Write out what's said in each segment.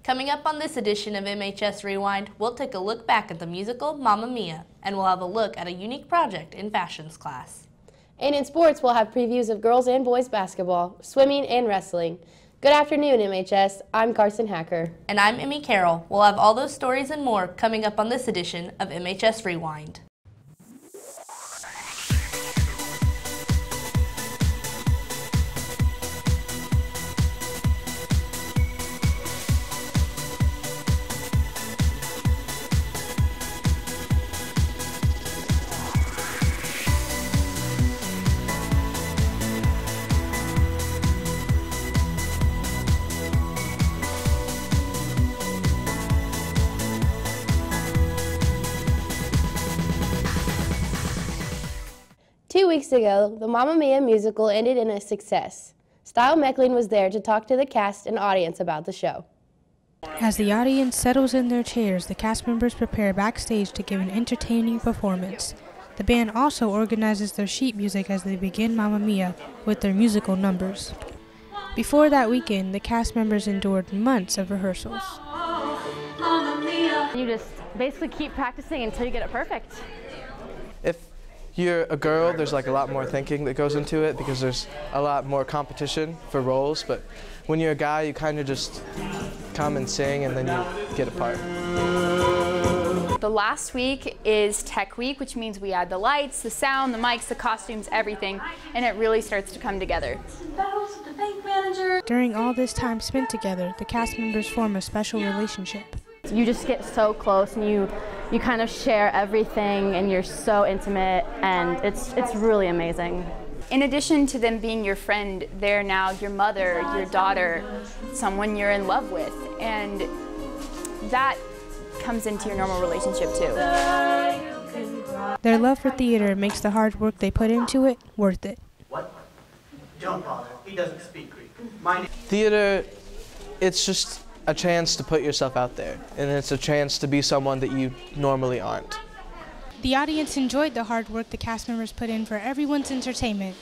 Coming up on this edition of MHS Rewind, we'll take a look back at the musical Mamma Mia, and we'll have a look at a unique project in fashions class. And in sports, we'll have previews of girls and boys basketball, swimming, and wrestling. Good afternoon, MHS. I'm Carson Hacker. And I'm Emmy Carroll. We'll have all those stories and more coming up on this edition of MHS Rewind. 2 weeks ago, the Mamma Mia musical ended in a success. Style Meckling was there to talk to the cast and audience about the show. As the audience settles in their chairs, the cast members prepare backstage to give an entertaining performance. The band also organizes their sheet music as they begin Mamma Mia with their musical numbers. Before that weekend, the cast members endured months of rehearsals. You just basically keep practicing until you get it perfect. If you're a girl, there's like a lot more thinking that goes into it because there's a lot more competition for roles, but when you're a guy, you kind of just come and sing and then you get a part. The last week is Tech Week, which means we add the lights, the sound, the mics, the costumes, everything, and it really starts to come together. During all this time spent together, the cast members form a special relationship. You just get so close and you kind of share everything and you're so intimate, and it's really amazing. In addition to them being your friend, they're now your mother, your daughter, someone you're in love with, and that comes into your normal relationship too. Their love for theater makes the hard work they put into it worth it. What? Don't bother. He doesn't speak Greek. Theater, it's just a chance to put yourself out there, and it's a chance to be someone that you normally aren't. The audience enjoyed the hard work the cast members put in for everyone's entertainment.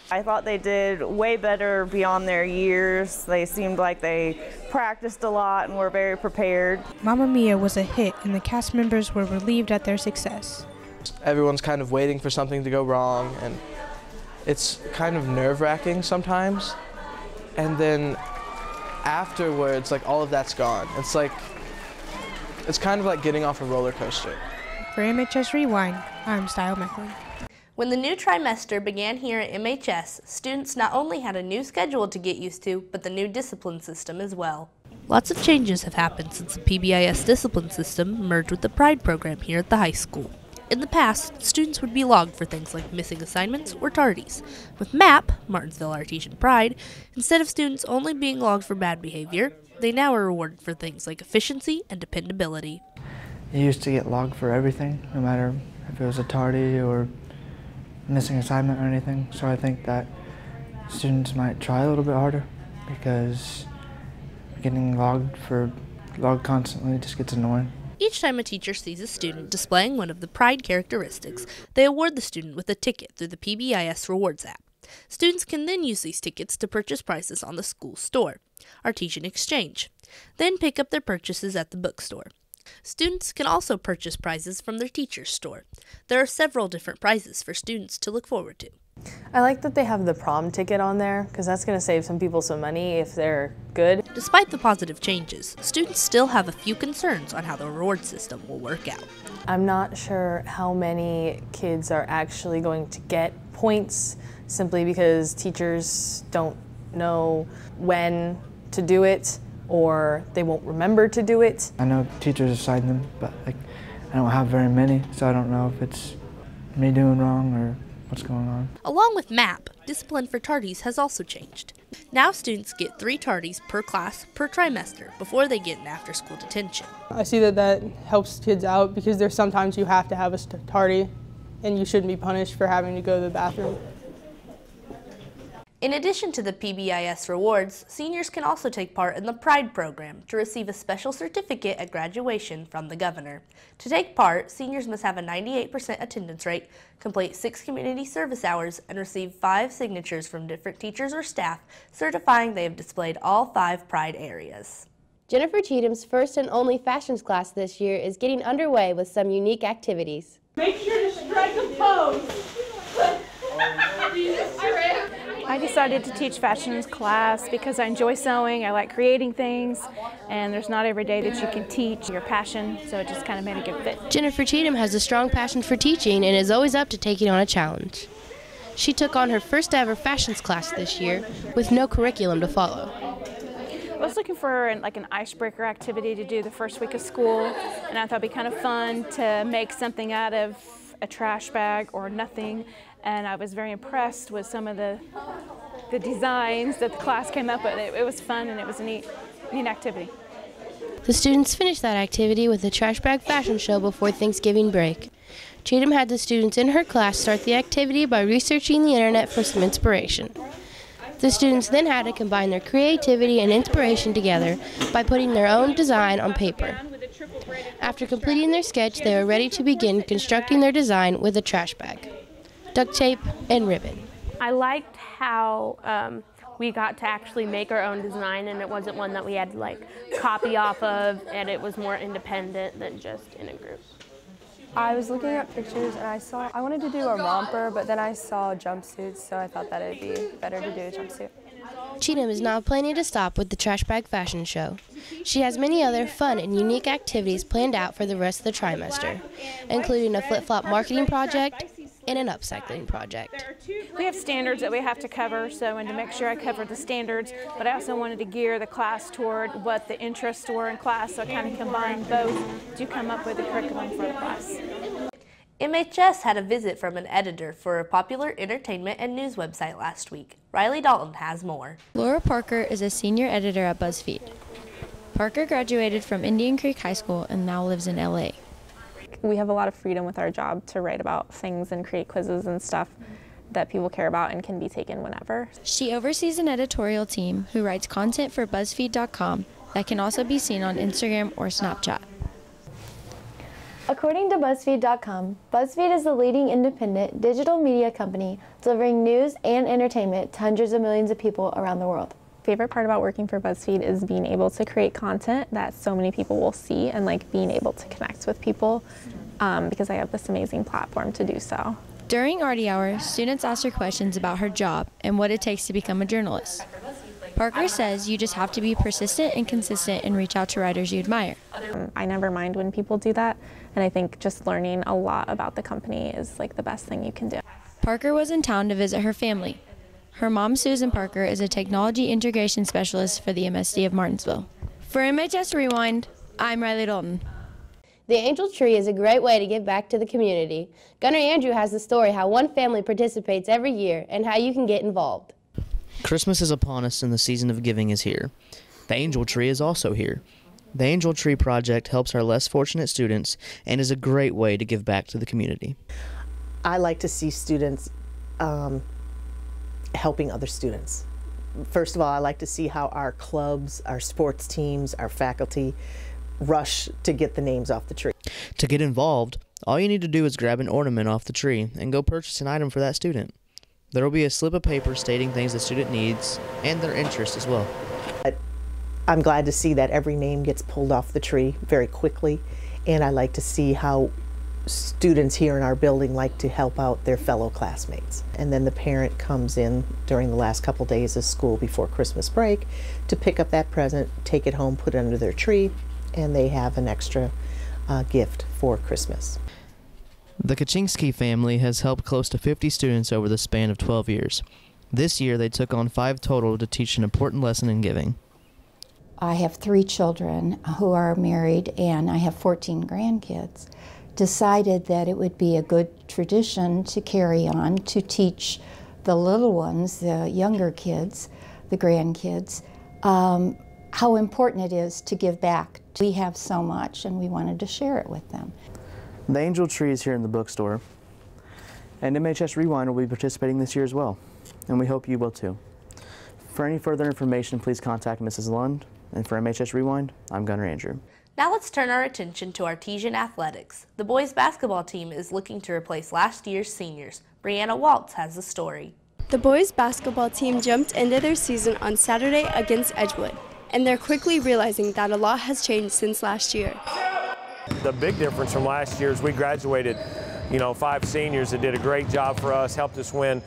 I thought they did way better beyond their years. They seemed like they practiced a lot and were very prepared. Mamma Mia was a hit, and the cast members were relieved at their success. Everyone's kind of waiting for something to go wrong, and it's kind of nerve-wracking sometimes. And then afterwards, like, all of that's gone. It's kind of like getting off a roller coaster. For MHS Rewind, I'm Style Meckling. When the new trimester began here at MHS, students not only had a new schedule to get used to, but the new discipline system as well. Lots of changes have happened since the PBIS discipline system merged with the Pride program here at the high school. In the past, students would be logged for things like missing assignments or tardies. With MAP, Martinsville Artesian Pride, instead of students only being logged for bad behavior, they now are rewarded for things like efficiency and dependability. You used to get logged for everything, no matter if it was a tardy or missing assignment or anything. So I think that students might try a little bit harder because getting logged constantly just gets annoying. Each time a teacher sees a student displaying one of the Pride characteristics, they award the student with a ticket through the PBIS Rewards app. Students can then use these tickets to purchase prizes on the school store, Artesian Exchange, then pick up their purchases at the bookstore. Students can also purchase prizes from their teacher's store. There are several different prizes for students to look forward to. I like that they have the prom ticket on there because that's going to save some people some money if they're good. Despite the positive changes, students still have a few concerns on how the reward system will work out. I'm not sure how many kids are actually going to get points simply because teachers don't know when to do it or they won't remember to do it. I know teachers assign them, but I don't have very many, so I don't know if it's me doing wrong or what's going on. Along with MAP, discipline for tardies has also changed. Now students get 3 tardies per class per trimester before they get an after-school detention. I see that helps kids out because there's sometimes you have to have a tardy and you shouldn't be punished for having to go to the bathroom. In addition to the PBIS rewards, seniors can also take part in the Pride program to receive a special certificate at graduation from the governor. To take part, seniors must have a 98% attendance rate, complete 6 community service hours, and receive 5 signatures from different teachers or staff certifying they have displayed all 5 Pride areas. Jennifer Cheatham's first and only fashions class this year is getting underway with some unique activities. Make sure to strike a pose. I decided to teach fashions class because I enjoy sewing, I like creating things, and there's not every day that you can teach your passion, so it just kind of made a good fit. Jennifer Cheatham has a strong passion for teaching and is always up to taking on a challenge. She took on her first ever fashions class this year with no curriculum to follow. I was looking for an icebreaker activity to do the first week of school, and I thought it'd be kind of fun to make something out of a trash bag or nothing, and I was very impressed with some of the designs that the class came up with. It was fun and it was a neat activity. The students finished that activity with a trash bag fashion show before Thanksgiving break. Cheatham had the students in her class start the activity by researching the internet for some inspiration. The students then had to combine their creativity and inspiration together by putting their own design on paper. After completing their sketch, they were ready to begin constructing their design with a trash bag, duct tape, and ribbon. I liked how we got to actually make our own design, and it wasn't one that we had to copy off of, and it was more independent than just in a group. I was looking at pictures and I wanted to do a romper, but then I saw jumpsuits, so I thought that it'd be better to do a jumpsuit. Cheatham is now planning to stop with the trash bag fashion show. She has many other fun and unique activities planned out for the rest of the trimester, including a flip-flop marketing project and an upcycling project. We have standards that we have to cover, so I wanted to make sure I covered the standards, but I also wanted to gear the class toward what the interests were in class, so I kind of combined both to come up with a curriculum for the class. MHS had a visit from an editor for a popular entertainment and news website last week. Riley Dalton has more. Laura Parker is a senior editor at BuzzFeed. Parker graduated from Indian Creek High School and now lives in LA. We have a lot of freedom with our job to write about things and create quizzes and stuff that people care about and can be taken whenever. She oversees an editorial team who writes content for BuzzFeed.com that can also be seen on Instagram or Snapchat. According to BuzzFeed.com, BuzzFeed is the leading independent digital media company delivering news and entertainment to hundreds of millions of people around the world. Favorite part about working for BuzzFeed is being able to create content that so many people will see and being able to connect with people because I have this amazing platform to do so. During Artie Hour, students asked her questions about her job and what it takes to become a journalist. Parker says you just have to be persistent and consistent and reach out to writers you admire. I never mind when people do that, and I think just learning a lot about the company is the best thing you can do. Parker was in town to visit her family. Her mom, Susan Parker, is a technology integration specialist for the MSD of Martinsville. For MHS Rewind, I'm Riley Dalton. The Angel Tree is a great way to give back to the community. Gunnar Andrew has the story how one family participates every year and how you can get involved. Christmas is upon us and the season of giving is here. The Angel Tree is also here. The Angel Tree Project helps our less fortunate students and is a great way to give back to the community. I like to see students helping other students. First of all, I like to see how our clubs, our sports teams, our faculty rush to get the names off the tree. To get involved, all you need to do is grab an ornament off the tree and go purchase an item for that student. There will be a slip of paper stating things the student needs and their interest as well. I'm glad to see that every name gets pulled off the tree very quickly, and I like to see how students here in our building like to help out their fellow classmates. And then the parent comes in during the last couple days of school before Christmas break to pick up that present, take it home, put it under their tree, and they have an extra gift for Christmas. The Kaczynski family has helped close to 50 students over the span of 12 years. This year they took on 5 total to teach an important lesson in giving. I have 3 children who are married and I have 14 grandkids. Decided that it would be a good tradition to carry on to teach the little ones, the younger kids, the grandkids, how important it is to give back. We have so much and we wanted to share it with them. The Angel Tree is here in the bookstore, and MHS Rewind will be participating this year as well, and we hope you will too. For any further information, please contact Mrs. Lund, and for MHS Rewind, I'm Gunnar Andrew. Now let's turn our attention to Artesian athletics. The boys basketball team is looking to replace last year's seniors. Brianna Waltz has the story. The boys basketball team jumped into their season on Saturday against Edgewood. and they're quickly realizing that a lot has changed since last year. The big difference from last year is we graduated, 5 seniors that did a great job for us, helped us win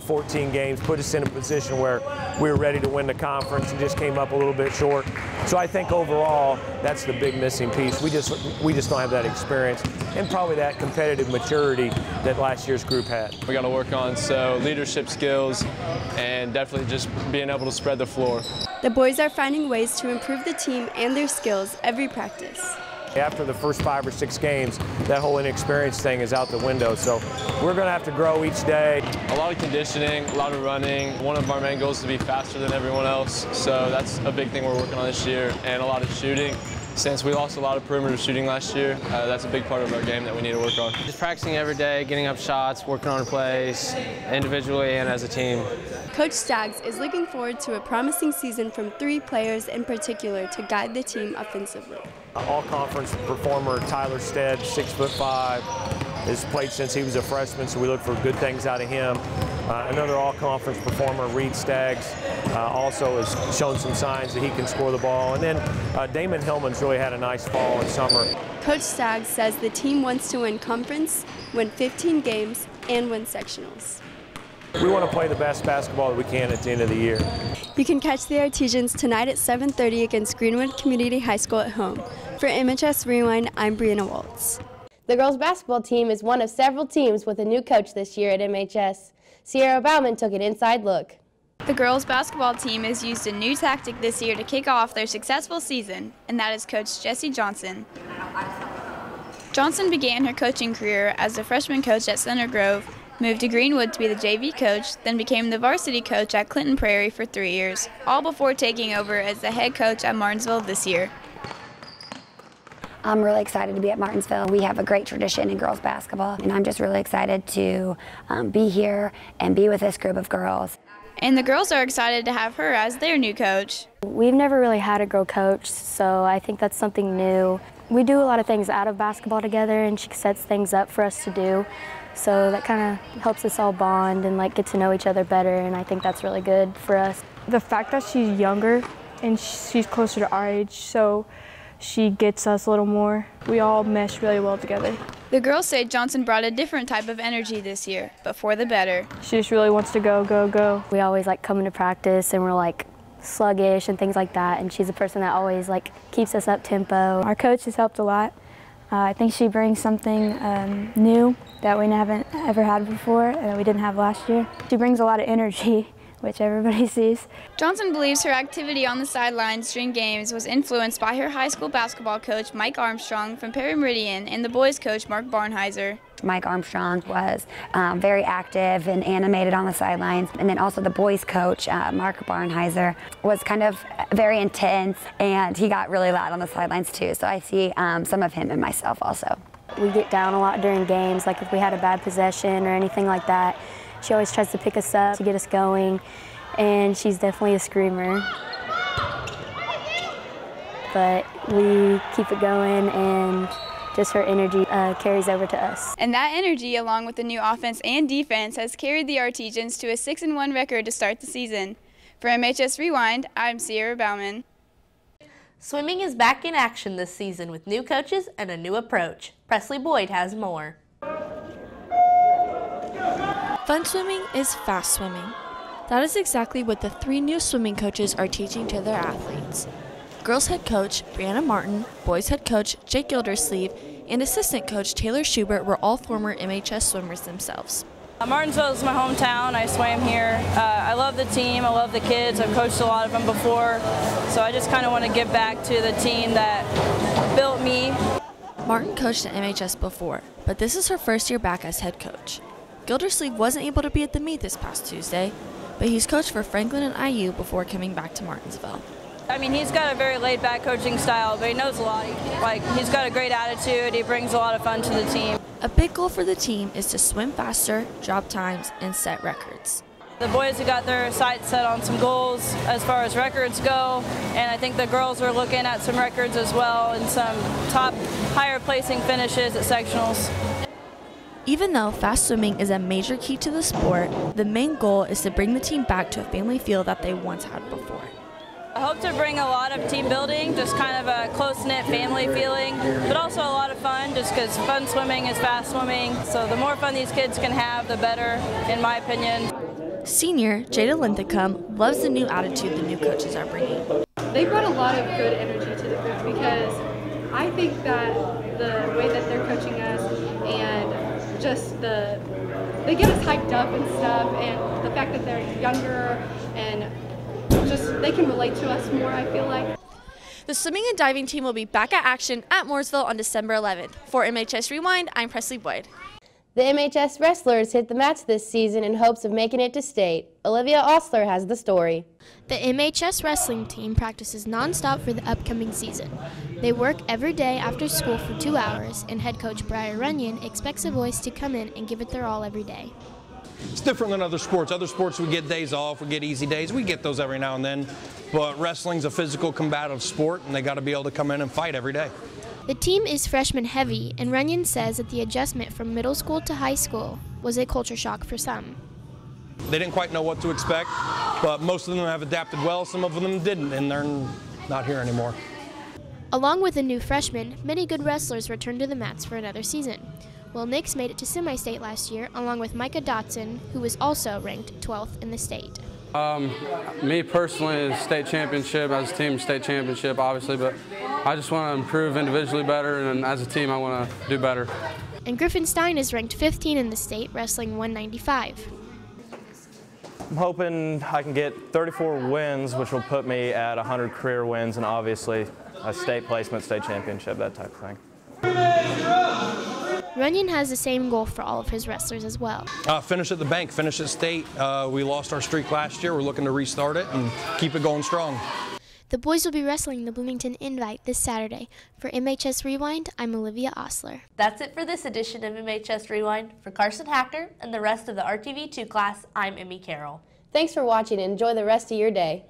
14 games, put us in a position where we were ready to win the conference and just came up a little bit short. So I think overall that's the big missing piece. We just don't have that experience and probably that competitive maturity that last year's group had. We got to work on leadership skills and definitely just being able to spread the floor. The boys are finding ways to improve the team and their skills every practice. After the first 5 or 6 games, that whole inexperience thing is out the window. So we're going to have to grow each day. A lot of conditioning, a lot of running. One of our main goals is to be faster than everyone else. So that's a big thing we're working on this year. And a lot of shooting. Since we lost a lot of perimeter shooting last year, that's a big part of our game that we need to work on. Just practicing every day, getting up shots, working on plays, individually and as a team. Coach Staggs is looking forward to a promising season from 3 players in particular to guide the team offensively. All-conference performer Tyler Stead, 6'5", has played since he was a freshman, so we look for good things out of him. Another all-conference performer, Reed Staggs, also has shown some signs that he can score the ball. And then Damon Hillman's really had a nice fall and summer. Coach Staggs says the team wants to win conference, win 15 games, and win sectionals. We want to play the best basketball that we can at the end of the year. You can catch the Artesians tonight at 7:30 against Greenwood Community High School at home. For MHS Rewind, I'm Brianna Waltz. The girls basketball team is one of several teams with a new coach this year at MHS. Sierra Bauman took an inside look. The girls basketball team has used a new tactic this year to kick off their successful season, and that is Coach Jessie Johnson. Johnson began her coaching career as a freshman coach at Center Grove, moved to Greenwood to be the JV coach, then became the varsity coach at Clinton Prairie for 3 years, all before taking over as the head coach at Martinsville this year. I'm really excited to be at Martinsville. We have a great tradition in girls basketball, and I'm just really excited to be here and be with this group of girls. And the girls are excited to have her as their new coach. We've never really had a girl coach, so I think that's something new. We do a lot of things out of basketball together, and she sets things up for us to do. So that kind of helps us all bond and get to know each other better, and I think that's really good for us. The fact that she's younger and she's closer to our age, so she gets us a little more. We all mesh really well together. The girls say Johnson brought a different type of energy this year, but for the better. She just really wants to go, go, go. We always come into practice and we're sluggish and things like that, and she's a person that always keeps us up tempo. Our coach has helped a lot. I think she brings something new that we haven't ever had before and that we didn't have last year. She brings a lot of energy, which everybody sees. Johnson believes her activity on the sidelines during games was influenced by her high school basketball coach Mike Armstrong from Perry Meridian and the boys coach Mark Barnheiser. Mike Armstrong was very active and animated on the sidelines, and then also the boys coach Mark Barnheiser was kind of very intense, and he got really loud on the sidelines too, so I see some of him in myself also. We get down a lot during games, if we had a bad possession or anything like that. She always tries to pick us up to get us going, and she's definitely a screamer. But we keep it going, and just her energy carries over to us. And that energy, along with the new offense and defense, has carried the Artesians to a 6-1 record to start the season. For MHS Rewind, I'm Sierra Bauman. Swimming is back in action this season with new coaches and a new approach. Presley Boyd has more. Fun swimming is fast swimming. That is exactly what the 3 new swimming coaches are teaching to their athletes. Girls head coach Brianna Martin, boys head coach Jake Gildersleeve, and assistant coach Taylor Schubert were all former MHS swimmers themselves. Martinsville is my hometown. I swam here. I love the team. I love the kids. I've coached a lot of them before, so I just kind of want to give back to the team that built me. Martin coached at MHS before, but this is her first year back as head coach. Gildersleeve wasn't able to be at the meet this past Tuesday, but he's coached for Franklin and IU before coming back to Martinsville. I mean, he's got a very laid-back coaching style, but he knows a lot. He's got a great attitude. He brings a lot of fun to the team. A big goal for the team is to swim faster, drop times, and set records. The boys have got their sights set on some goals as far as records go, and I think the girls are looking at some records as well and some top higher placing finishes at sectionals. Even though fast swimming is a major key to the sport, the main goal is to bring the team back to a family feel that they once had before. I hope to bring a lot of team building, just kind of a close-knit family feeling, but also a lot of fun, just because fun swimming is fast swimming. So the more fun these kids can have, the better, in my opinion. Senior Jada Linthicum loves the new attitude the new coaches are bringing. They brought a lot of good energy to the group because I think that the way that they're coaching us and just they get us hyped up and stuff, and the fact that they're younger and just they can relate to us more, I feel like. The swimming and diving team will be back at action at Mooresville on December 11th. For MHS Rewind, I'm Presley Boyd. The MHS wrestlers hit the mats this season in hopes of making it to state. Olivia Osler has the story. The MHS wrestling team practices nonstop for the upcoming season. They work every day after school for 2 hours, and head coach Brian Runyon expects the boys to come in and give it their all every day. It's different than other sports. Other sports, we get days off, we get easy days. We get those every now and then. But wrestling's a physical, combative sport, and they got to be able to come in and fight every day. The team is freshman heavy, and Runyon says that the adjustment from middle school to high school was a culture shock for some. They didn't quite know what to expect, but most of them have adapted well. Some of them didn't, and they're not here anymore. Along with the new freshmen, many good wrestlers returned to the mats for another season. Will Nix made it to semi-state last year, along with Micah Dotson, who was also ranked 12th in the state. Me personally, state championship, as a team, state championship, obviously, but I just want to improve individually better, and as a team, I want to do better. And Griffin Stein is ranked 15 in the state, wrestling 195. I'm hoping I can get 34 wins, which will put me at 100 career wins, and obviously a state placement, state championship, that type of thing. Runyon has the same goal for all of his wrestlers as well. Finish at the bank, finish at state. We lost our streak last year. We're looking to restart it and keep it going strong. The boys will be wrestling the Bloomington Invite this Saturday. For MHS Rewind, I'm Olivia Osler. That's it for this edition of MHS Rewind. For Carson Hacker and the rest of the RTV2 class, I'm Emmy Carroll. Thanks for watching and enjoy the rest of your day.